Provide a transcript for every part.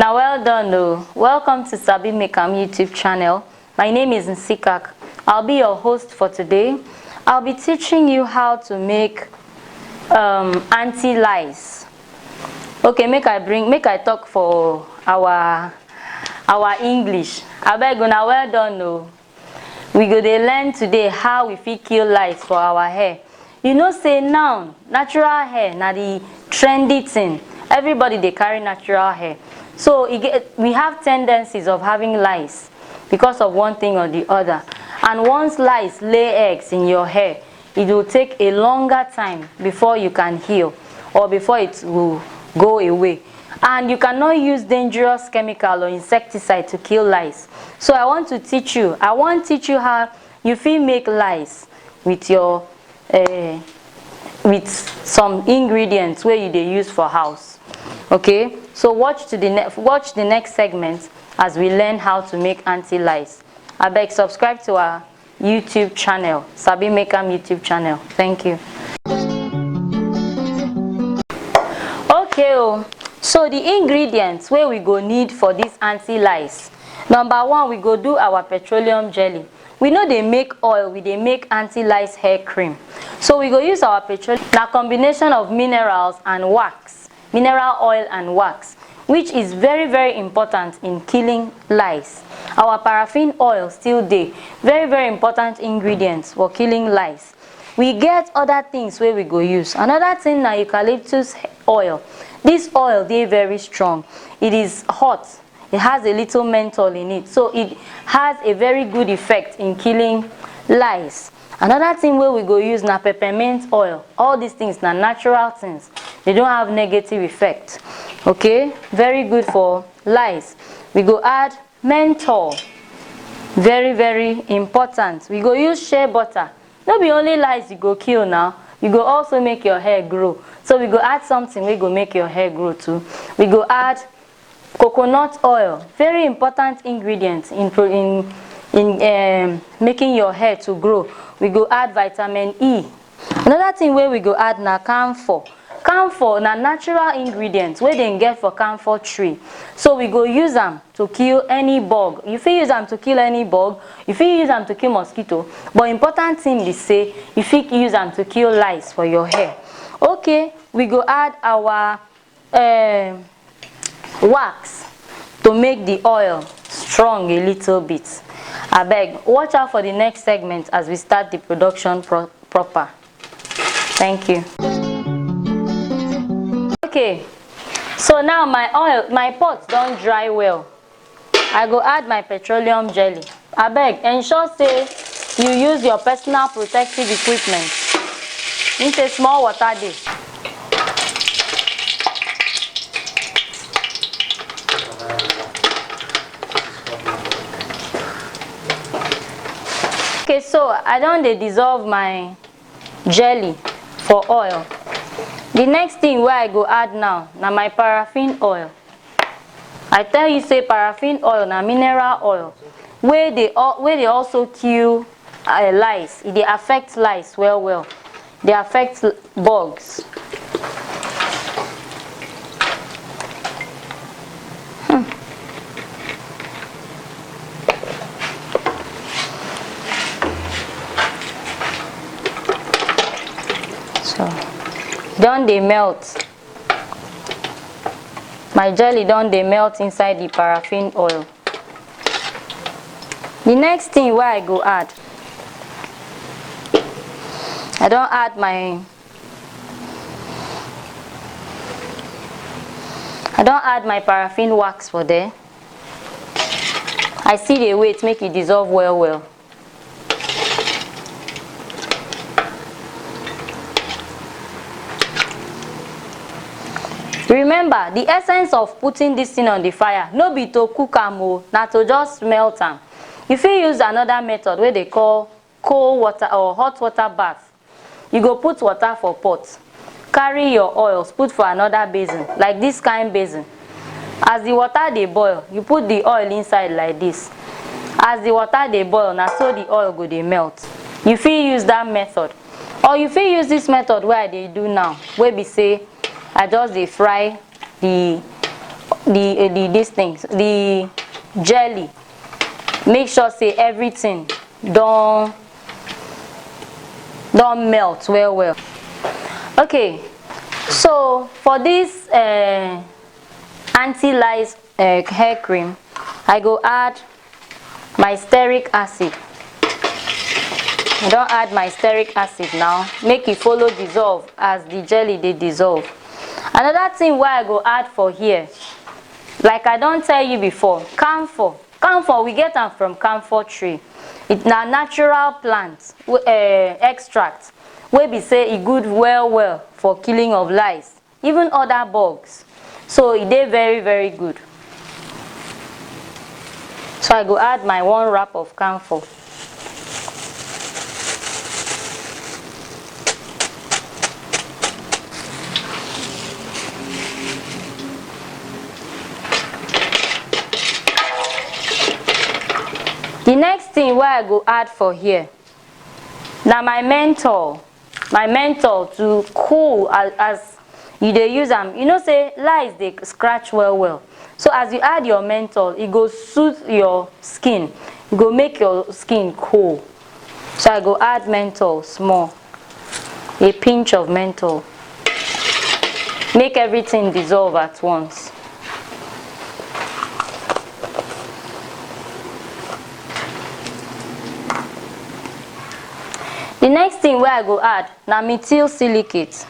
Now well done. Welcome to SabiMakeAm YouTube channel. My name is Nsikak. I'll be your host for today. I'll be teaching you how to make anti lice. Okay, make I talk for our English. Abeg una well done. We go dey learn today how we fit kill lice for our hair. You know say now natural hair na the trendy thing. Everybody dey carry natural hair. So we have tendencies of having lice because of one thing or the other. And once lice lay eggs in your hair, it will take a longer time before you can heal or before it will go away. And you cannot use dangerous chemical or insecticide to kill lice. So I want to teach you how you fit make lice with your with some ingredients where you dey use for house. Okay, so watch the next segment as we learn how to make anti lice. Abeg subscribe to our YouTube channel, SabiMakeAm YouTube channel. Thank you. Okay, so the ingredients where we go need for this anti lice. Number one, we go do our petroleum jelly. We know they make oil, we dey make anti lice hair cream. So we go use our petroleum, a combination of minerals and wax, mineral oil and wax, which is very, very important in killing lice. Our paraffin oil still dey, very, very important ingredients for killing lice. We get other things where we go use. Another thing na eucalyptus oil. This oil dey very strong. It is hot. It has a little menthol in it, so it has a very good effect in killing lice. Another thing where we go use na peppermint oil. All these things na natural things. They don't have negative effect. Okay, very good for lice. We go add menthol. Very, very important. We go use shea butter. No be only lice you go kill now. You go also make your hair grow. So we go add something we go make your hair grow too. We go add coconut oil. Very important ingredient in making your hair to grow. We go add vitamin E. Another thing where we go add na camphor. Camphor na natural ingredient wey dem get for camphor tree. So we go use them to kill any bug. You fit use them to kill any bug. You fit use them to kill mosquito. But important thing is say you fit use them to kill lice for your hair. Okay, we go add our wax to make the oil strong a little bit. Abeg, watch out for the next segment as we start the production proper. Thank you. Okay, so now my pot don't dry well. I go add my petroleum jelly. Abeg, ensure say you use your personal protective equipment. Need a small water dey. Okay, so I don dey dissolve my jelly for oil. The next thing where I go add now na my paraffin oil. I tell you say paraffin oil na mineral oil where they also kill lice. It dey affect lice well. They affect bugs. So don dey melt. My jelly don dey melt inside the paraffin oil. The next thing where I go add, I don add my paraffin wax for there. I still dey wait make it dissolve well. Remember, the essence of putting this thing on the fire no be to cook am o, na to just melt am. You fit use another method wey they call cold water or hot water bath. You go put water for pot, carry your oils, put for another basin, like this kind basin. As the water dey boil, you put the oil inside like this. As the water dey boil, na so the oil go dey melt. You fit use that method, or you fit use this method where I dey do now, wey be say I just dey fry the these things, the jelly. Make sure say everything don't melt well. Okay, so for this anti-lice hair cream, I go add my stearic acid. I don add my stearic acid now, make it follow dissolve as the jelly dey dissolve. Another thing wey I go add for here, like I don tell you before, camphor. Camphor, we get am from camphor tree. It na natural plant extract wey be say e good well for killing of lice, even other bugs. So e dey very good. So I go add my 1 wrap of camphor. The next thing wey I go add for here na my menthol. My menthol to cool as you dey use am. You know say lice dey scratch well. So as you add your menthol, e go soothe your skin. E go make your skin cool. So I go add menthol small, a pinch of menthol. Make everything dissolve at once. The next thing wey I go add na methyl silicate.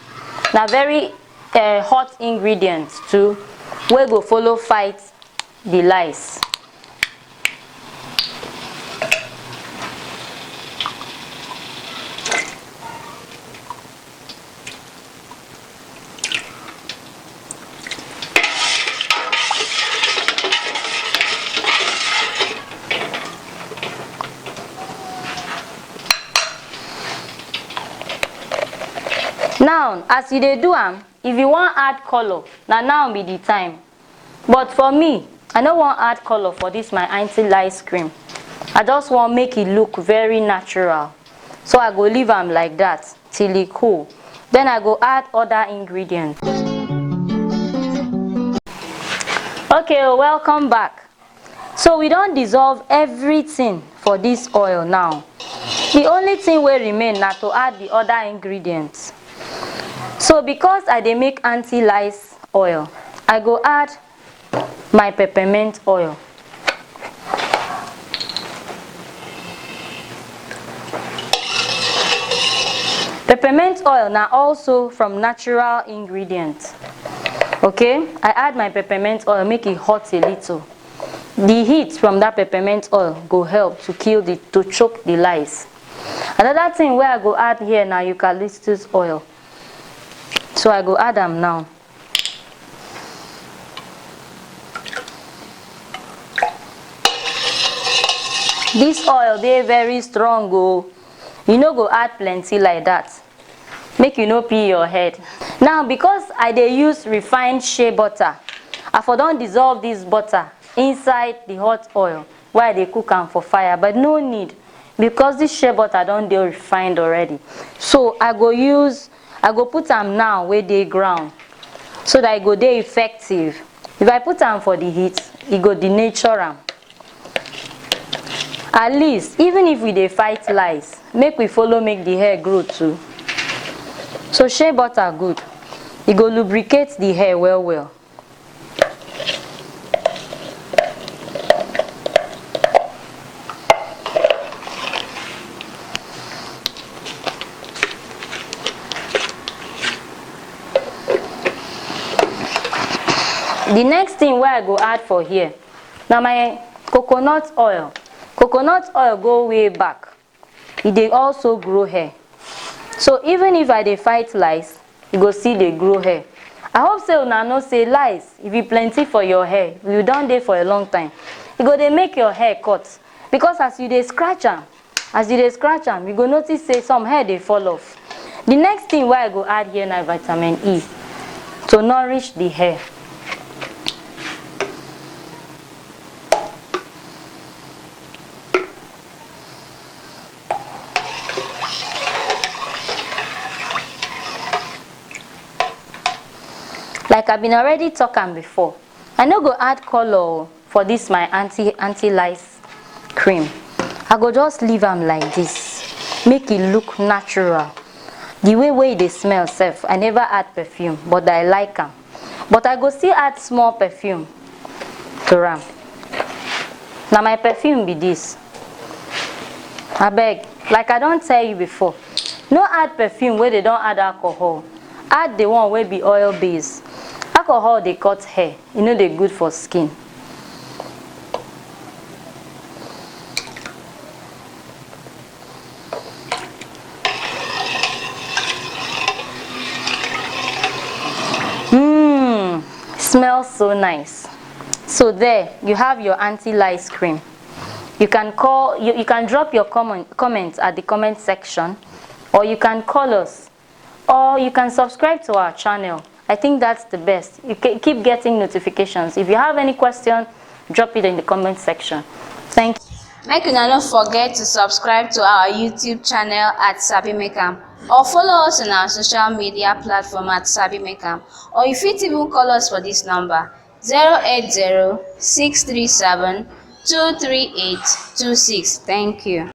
Na very hot ingredient too, wey go follow fight the lice. Now as you dey do am, if you wan add color, na now be the time. But for me, I no wan add color for this my anti-lice cream. I just want make it look very natural. So I go leave am like that till e cool. Then I go add other ingredients. Okay, welcome back. So we don dissolve everything for this oil now. The only thing wey remain na to add the other ingredients. So because I dey make anti-lice oil, I go add my peppermint oil. Peppermint oil na also from natural ingredients. Okay, I add my peppermint oil, make it hot a little. The heat from that peppermint oil go help to choke the lice. Another thing wey I go add here na eucalyptus oil. So I go add am now. This oil dey very strong oh. You no go add plenty like that, make you no peel your head. Now because I dey use refined shea butter, I for don dissolve this butter inside the hot oil wey I dey cook am for fire, but no need because this shea butter don dey refined already. So I go put am now wey dey ground, so that e go dey effective. If I put am for the heat, e go denature am. At least even if we dey fight lice, make we follow make the hair grow too. So shea butter good, e go lubricate the hair well. The next thing wey I go add for here na my coconut oil. Coconut oil go way back. E dey also grow hair. So even if I dey fight lice, you go still dey grow hair. I hope say una know say lice, if e plenty for your hair, if you don dey for a long time, e go dey make your hair cut. Because as you dey scratch am, you go notice say some hair dey fall off. The next thing wey I go add here na vitamin E to nourish the hair. Like I've been already talking before, I no go add color for this my anti lice cream. I go just leave am like this, make it look natural. The way they smell sef, I never add perfume, but I like am. But I go still add small perfume to am. Now my perfume be this. Abeg, like I don tell you before, no add perfume where they don't add alcohol. Add the one wey be oil base. Alcohol dey cut hair, e no dey good for skin. Smells so nice. So there you have your anti-lice cream. You can drop your comments at the comment section, or you can call us, or you can subscribe to our channel. I think that's the best. You can keep getting notifications. If you have any question, drop it in the comment section. Thank you. Make una no forget to subscribe to our YouTube channel at SabiMakeAm, or follow us on our social media platform at SabiMakeAm, or you fit even call us for this number 080-637-23826. Thank you.